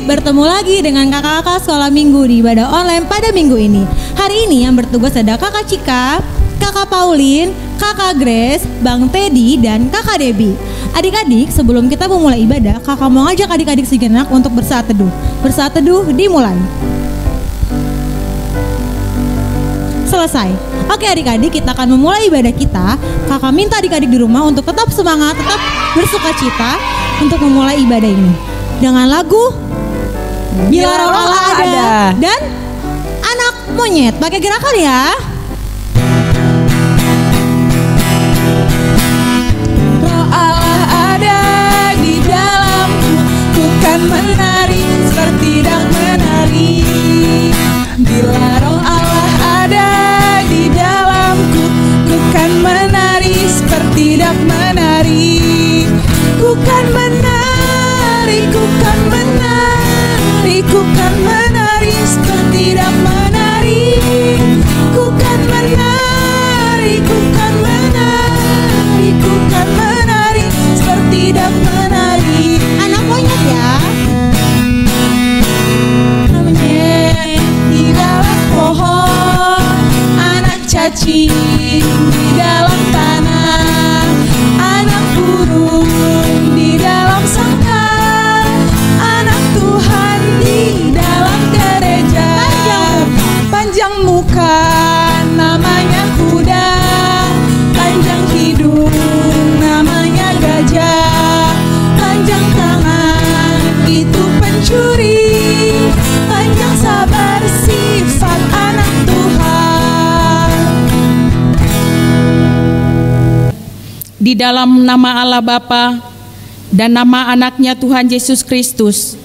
bertemu lagi dengan kakak-kakak sekolah minggu di ibadah online pada minggu ini. Hari ini yang bertugas ada kakak Cika, kakak Pauline, kakak Grace, Bang Teddy, dan kakak Debbie. Adik-adik, sebelum kita memulai ibadah, kakak mau ngajak adik-adik sejenak untuk bersaat teduh. Bersaat teduh dimulai. Selesai. Oke adik-adik, kita akan memulai ibadah kita. Kakak minta adik-adik di rumah untuk tetap semangat, tetap bersukacita untuk memulai ibadah ini dengan lagu Bila Roh Allah Ada dan Anak Monyet. Pakai gerakan ya. Roh Allah ada di dalamku, ku kan menari seperti dak menari. Bila Roh Allah ada di dalamku, ku kan menari seperti dak menari. Ku kan menari, ku kan menari, ku kan menari seperti dak menari. Ku kan menari, ku kan menari, ku kan menari seperti dak menari. Anak monyet ya. Monyet di dalam pohon, anak cacing di dalam tanah, anak burung di dalam sangkar, anak Tuhan di dalam gereja. Panjang muka namanya kuda, panjang hidung namanya gajah, panjang tangan itu pencuri, panjang sabar sifat anak Tuhan. Di dalam nama Allah Bapa dan nama anaknya Tuhan Yesus Kristus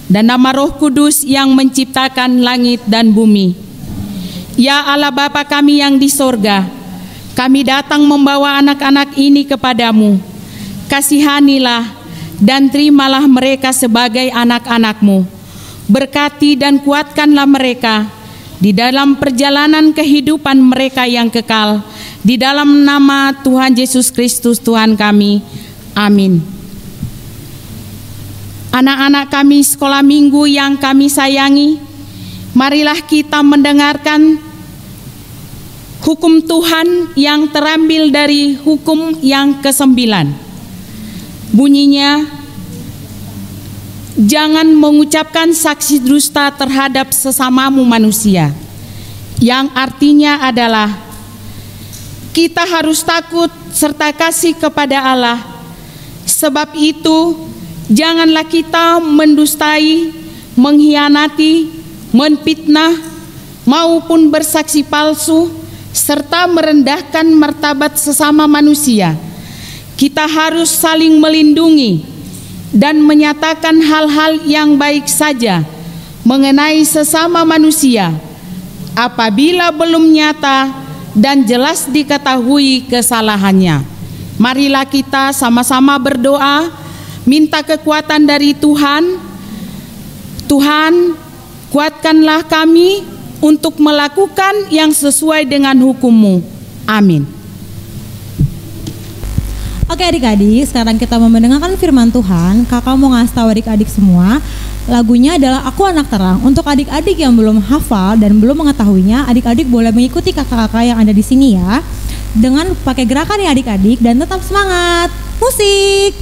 dan nama Roh Kudus yang menciptakan langit dan bumi. Ya Allah Bapa kami yang di sorga, kami datang membawa anak-anak ini kepadamu. Kasihanilah dan terimalah mereka sebagai anak-anak-Mu. Berkati dan kuatkanlah mereka di dalam perjalanan kehidupan mereka yang kekal. Di dalam nama Tuhan Yesus Kristus Tuhan kami. Amin. Anak-anak kami sekolah minggu yang kami sayangi, marilah kita mendengarkan hukum Tuhan yang terambil dari hukum yang ke-9. Bunyinya, jangan mengucapkan saksi dusta terhadap sesamamu manusia. Yang artinya adalah kita harus takut serta kasih kepada Allah. Sebab itu, janganlah kita mendustai, mengkhianati, menfitnah, maupun bersaksi palsu, serta merendahkan martabat sesama manusia. Kita harus saling melindungi dan menyatakan hal-hal yang baik saja mengenai sesama manusia apabila belum nyata dan jelas diketahui kesalahannya. Marilah kita sama-sama berdoa, minta kekuatan dari Tuhan. Tuhan, kuatkanlah kami untuk melakukan yang sesuai dengan hukum-Mu. Amin. Oke adik-adik, sekarang kita mau mendengarkan firman Tuhan. Kakak mau ngasih tahu adik-adik semua, lagunya adalah Aku Anak Terang. Untuk adik-adik yang belum hafal dan belum mengetahuinya, adik-adik boleh mengikuti kakak-kakak yang ada di sini ya, dengan pakai gerakan ya adik-adik, dan tetap semangat. Musik.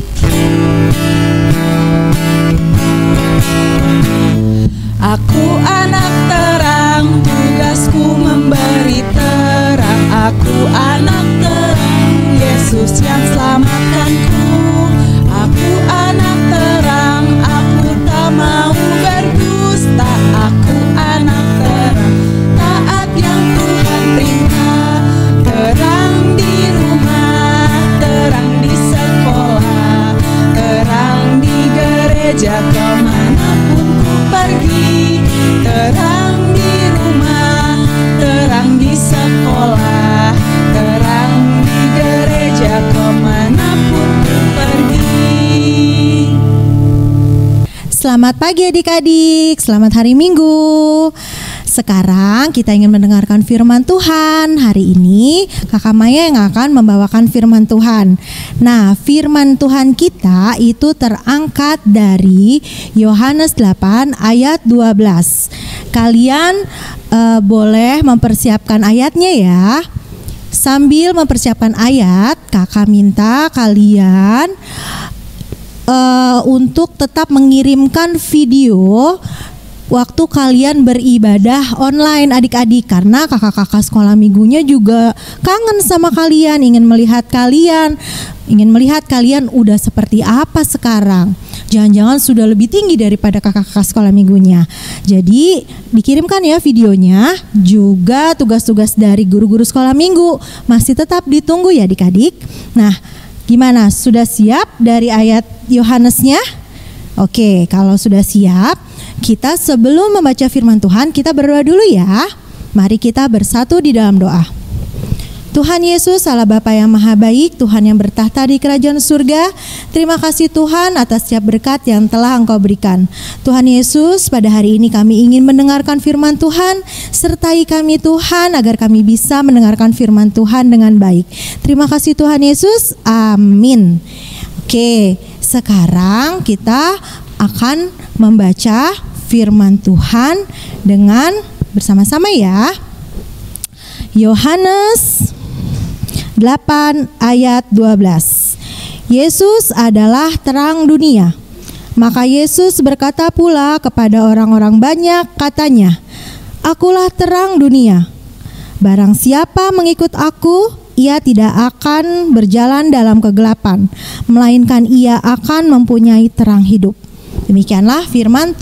Aku anak terang, tugasku memberi terang. Aku anak terang, Yesus yang selamatkanku. Aku anak terang, aku tak mau berdusta. Aku anak terang, taat yang Tuhan perintah. Terang di rumah, terang di sekolah, terang di gereja, kemanapun ku pergi. Terang di rumah, terang di sekolah, terang di gereja, kemanapun ku pergi. Selamat pagi adik-adik, selamat hari Minggu. sekarang kita ingin mendengarkan firman Tuhan. Hari ini Kakak Maya yang akan membawakan firman Tuhan. Nah, firman Tuhan kita itu terangkat dari Yohanes 8 ayat 12. Kalian boleh mempersiapkan ayatnya ya. Sambil mempersiapkan ayat, kakak minta kalian untuk tetap mengirimkan video waktu kalian beribadah online adik-adik, karena kakak-kakak sekolah minggunya juga kangen sama kalian, ingin melihat kalian udah seperti apa sekarang. Jangan-jangan sudah lebih tinggi daripada kakak-kakak sekolah minggunya. Jadi dikirimkan ya videonya, juga tugas-tugas dari guru-guru sekolah minggu masih tetap ditunggu ya adik-adik. Nah, gimana? Sudah siap dari ayat Yohanesnya? Oke, kalau sudah siap, kita sebelum membaca firman Tuhan, kita berdoa dulu ya. Mari kita bersatu di dalam doa. Tuhan Yesus, Allah Bapa yang Maha Baik, Tuhan yang bertahta di kerajaan surga, terima kasih Tuhan atas setiap berkat yang telah Engkau berikan. Tuhan Yesus, pada hari ini kami ingin mendengarkan firman Tuhan, sertai kami Tuhan agar kami bisa mendengarkan firman Tuhan dengan baik. Terima kasih Tuhan Yesus, amin. Oke, sekarang kita akan membaca firman Tuhan dengan bersama-sama ya. Yohanes 8 ayat 12. Yesus adalah terang dunia. Maka Yesus berkata pula kepada orang-orang banyak, katanya, "Akulah terang dunia. Barang siapa mengikut aku, ia tidak akan berjalan dalam kegelapan, melainkan ia akan mempunyai terang hidup." Demikianlah firman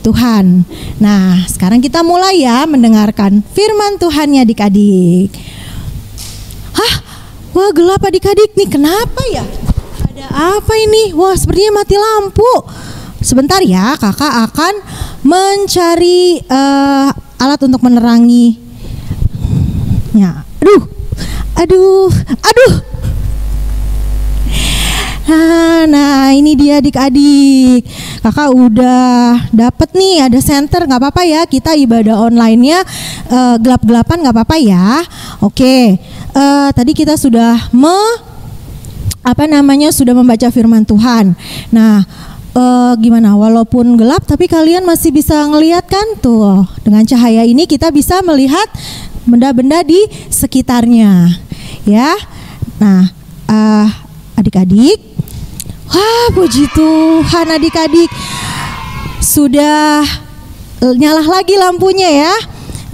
Tuhan. Nah, sekarang kita mulai ya mendengarkan firman Tuhannya adik-adik. Wah, gelap adik-adik nih, kenapa ya? Ada apa ini? Wah, sepertinya mati lampu. Sebentar ya, kakak akan mencari alat untuk menerangi. Ya, aduh. Nah, ini dia adik-adik. Kakak udah dapet nih, ada senter, nggak apa-apa ya. Kita ibadah online-nya gelap-gelapan nggak apa-apa ya. Oke. Tadi kita sudah sudah membaca firman Tuhan. Nah, gimana? Walaupun gelap, tapi kalian masih bisa ngelihat kan tuh? Dengan cahaya ini kita bisa melihat benda-benda di sekitarnya, ya. Nah, adik-adik, wah, puji Tuhan adik-adik, sudah nyala lagi lampunya ya.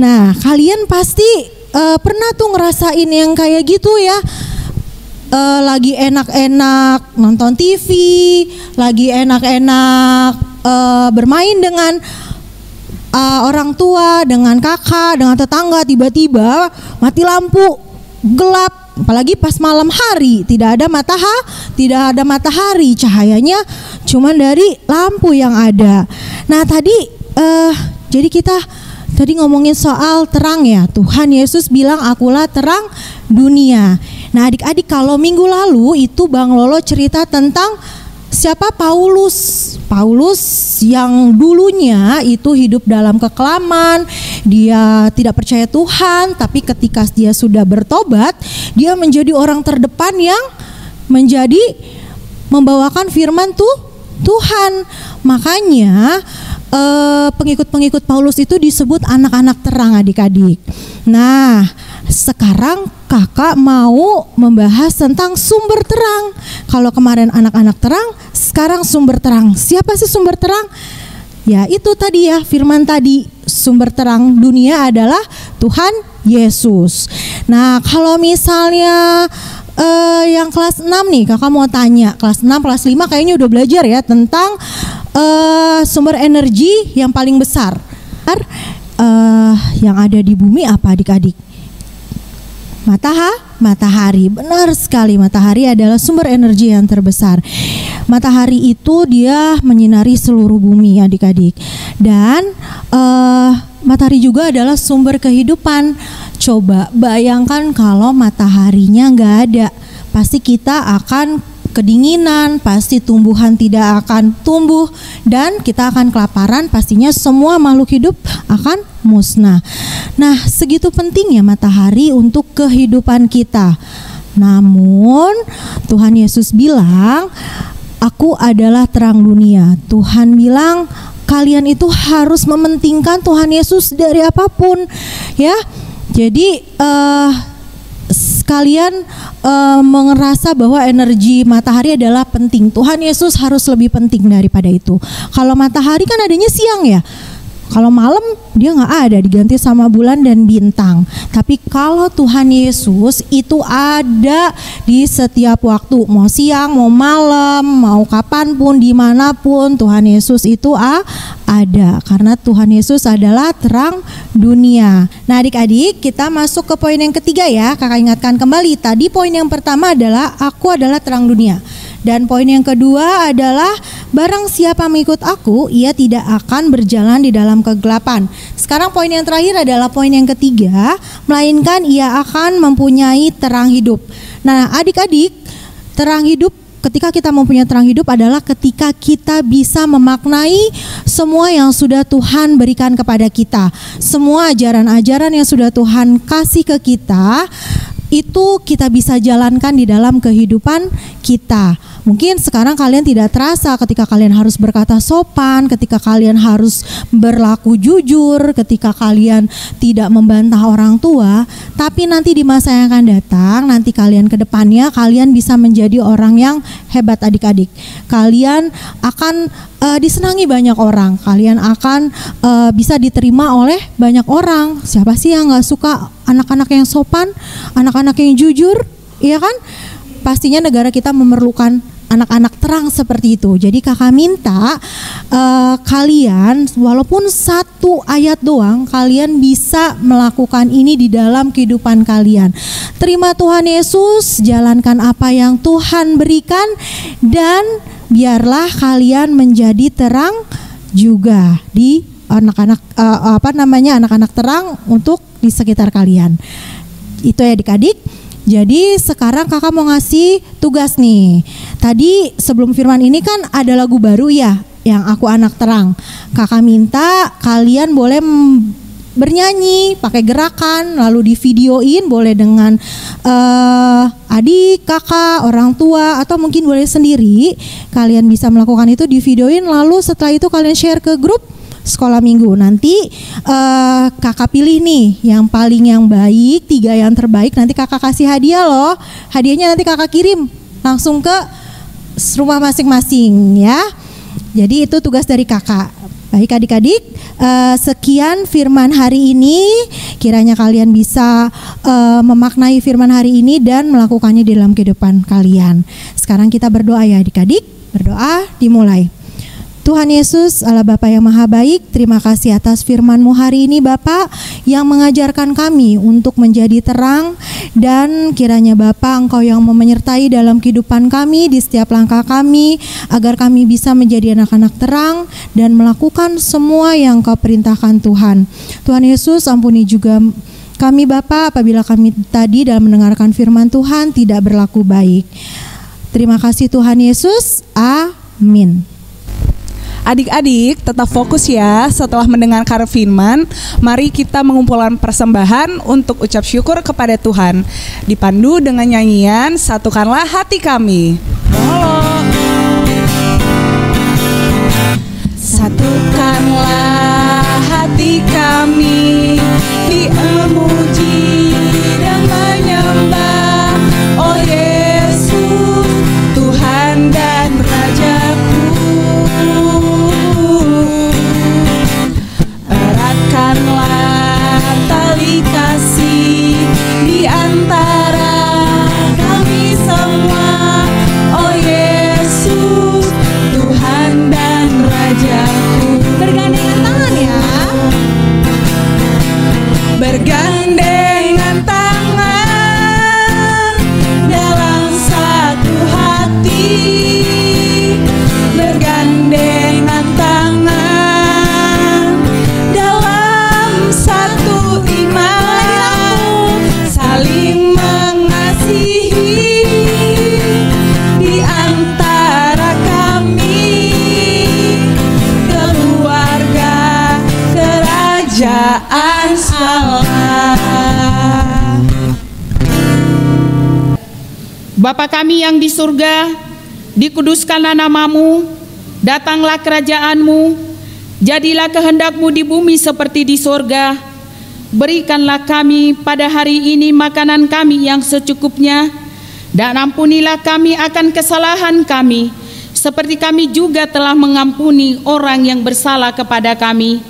Nah, kalian pasti pernah tuh ngerasain yang kayak gitu ya, lagi enak-enak nonton TV, lagi enak-enak bermain dengan orang tua, dengan kakak, dengan tetangga, tiba-tiba mati lampu, gelap. Apalagi pas malam hari, tidak ada matahari, cahayanya cuma dari lampu yang ada. Nah, jadi kita tadi ngomongin soal terang ya. Tuhan Yesus bilang, "Akulah terang dunia." Nah, adik-adik, kalau minggu lalu itu Bang Lolo cerita tentang siapa Paulus yang dulunya itu hidup dalam kekelaman, dia tidak percaya Tuhan, tapi ketika dia sudah bertobat, dia menjadi orang terdepan yang membawakan firman Tuhan. Makanya pengikut-pengikut Paulus itu disebut anak-anak terang adik-adik. Nah, sekarang kakak mau membahas tentang sumber terang. Kalau kemarin anak-anak terang, sekarang sumber terang. Siapa sih sumber terang? Ya, itu tadi ya, firman tadi. Sumber terang dunia adalah Tuhan Yesus. Nah, kalau misalnya yang kelas 6 nih, kakak mau tanya, kelas 6, kelas 5 kayaknya udah belajar ya tentang sumber energi yang paling besar yang ada di bumi apa adik-adik? Matahari. Benar sekali, matahari adalah sumber energi yang terbesar. Matahari itu dia menyinari seluruh bumi adik-adik. Dan matahari juga adalah sumber kehidupan. Coba bayangkan kalau mataharinya nggak ada, pasti kita akan kedinginan, pasti tumbuhan tidak akan tumbuh, dan kita akan kelaparan, pastinya semua makhluk hidup akan musnah. Nah, segitu pentingnya matahari untuk kehidupan kita. Namun Tuhan Yesus bilang, aku adalah terang dunia. Tuhan bilang kalian itu harus mementingkan Tuhan Yesus dari apapun, ya. Jadi kalian merasa bahwa energi matahari adalah penting. Tuhan Yesus harus lebih penting daripada itu. Kalau matahari kan adanya siang ya. Kalau malam dia nggak ada, diganti sama bulan dan bintang. Tapi kalau Tuhan Yesus itu ada di setiap waktu, mau siang, mau malam, mau kapanpun, dimanapun, Tuhan Yesus itu ada. Karena Tuhan Yesus adalah terang dunia. Nah adik-adik, kita masuk ke poin yang ketiga ya. Kakak ingatkan kembali, tadi poin yang pertama adalah aku adalah terang dunia. Dan poin yang kedua adalah barang siapa mengikut aku, ia tidak akan berjalan di dalam kegelapan. Sekarang poin yang terakhir adalah poin yang ketiga, melainkan ia akan mempunyai terang hidup. Nah adik-adik, terang hidup, ketika kita mempunyai terang hidup adalah ketika kita bisa memaknai semua yang sudah Tuhan berikan kepada kita. Semua ajaran-ajaran yang sudah Tuhan kasih ke kita, itu kita bisa jalankan di dalam kehidupan kita. Mungkin sekarang kalian tidak terasa ketika kalian harus berkata sopan, ketika kalian harus berlaku jujur, ketika kalian tidak membantah orang tua. Tapi nanti di masa yang akan datang, nanti kalian ke depannya, kalian bisa menjadi orang yang hebat adik-adik. Kalian akan disenangi banyak orang, kalian akan bisa diterima oleh banyak orang. Siapa sih yang gak suka anak-anak yang sopan, anak-anak yang jujur, iya kan? Pastinya negara kita memerlukan anak-anak terang seperti itu. Jadi kakak minta kalian walaupun satu ayat doang, kalian bisa melakukan ini di dalam kehidupan kalian. Terima Tuhan Yesus, jalankan apa yang Tuhan berikan, dan biarlah kalian menjadi terang juga di anak-anak anak-anak terang untuk di sekitar kalian. Itu ya adik-adik. Jadi sekarang kakak mau ngasih tugas nih. Tadi sebelum firman ini kan ada lagu baru ya, yang aku anak terang. Kakak minta kalian boleh bernyanyi pakai gerakan, lalu divideoin, boleh dengan adik, kakak, orang tua, atau mungkin boleh sendiri. Kalian bisa melakukan itu, divideoin, lalu setelah itu kalian share ke grup sekolah minggu. Nanti kakak pilih nih yang paling yang baik, 3 yang terbaik, nanti kakak kasih hadiah loh. Hadiahnya nanti kakak kirim langsung ke rumah masing-masing ya. Jadi itu tugas dari kakak. Baik adik-adik, sekian firman hari ini. Kiranya kalian bisa memaknai firman hari ini dan melakukannya di dalam kehidupan kalian. Sekarang kita berdoa ya adik-adik. Berdoa dimulai. Tuhan Yesus, Allah Bapa yang Maha Baik, terima kasih atas firman-Mu hari ini Bapa, yang mengajarkan kami untuk menjadi terang, dan kiranya Bapa Engkau yang menyertai dalam kehidupan kami di setiap langkah kami, agar kami bisa menjadi anak-anak terang dan melakukan semua yang Engkau perintahkan Tuhan. Tuhan Yesus, ampuni juga kami Bapa apabila kami tadi dalam mendengarkan firman Tuhan tidak berlaku baik. Terima kasih Tuhan Yesus, amin. Adik-adik tetap fokus ya. Setelah mendengarkan firman, mari kita mengumpulkan persembahan untuk ucap syukur kepada Tuhan. Dipandu dengan nyanyian Satukanlah Hati Kami. Satukanlah hati kami di memuji dan menyembah, oh Yesus, Tuhan dan Rajaku. Eratkanlah tali kasih di antara kami semua, oh Yesus, Tuhan dan Rajaku. Bergandengan tangan ya. Bergandengan Bapa kami yang di surga, dikuduskanlah namamu, datanglah kerajaanmu, jadilah kehendak-Mu di bumi seperti di surga. Berikanlah kami pada hari ini makanan kami yang secukupnya, dan ampunilah kami akan kesalahan kami, seperti kami juga telah mengampuni orang yang bersalah kepada kami.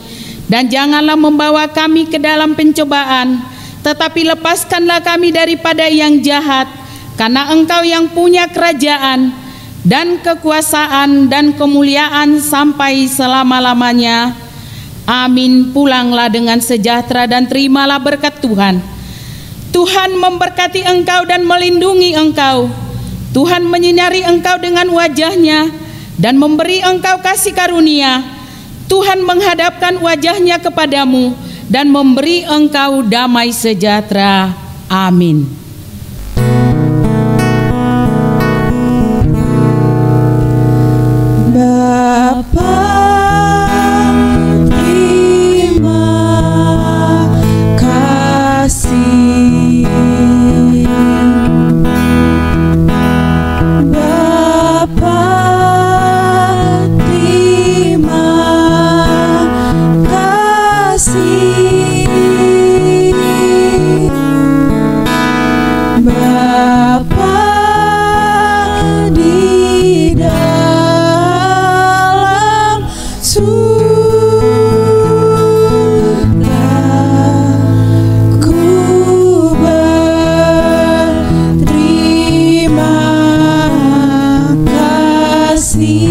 Dan janganlah membawa kami ke dalam pencobaan, tetapi lepaskanlah kami daripada yang jahat, karena Engkau yang punya kerajaan dan kekuasaan dan kemuliaan sampai selama-lamanya. Amin. Pulanglah dengan sejahtera dan terimalah berkat Tuhan. Tuhan memberkati engkau dan melindungi engkau. Tuhan menyinari engkau dengan wajah-Nya dan memberi engkau kasih karunia. Tuhan menghadapkan wajah-Nya kepadamu dan memberi engkau damai sejahtera. Amin. Bapa, terima kasih. Bapa, terima kasih. Bapa di dalam surga, ku berterima kasih.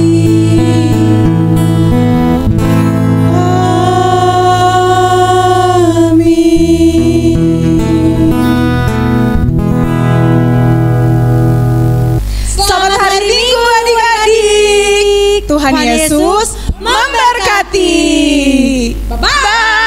Selamat hari Minggu adik-adik. Tuhan Yesus memberkati. Bye-bye.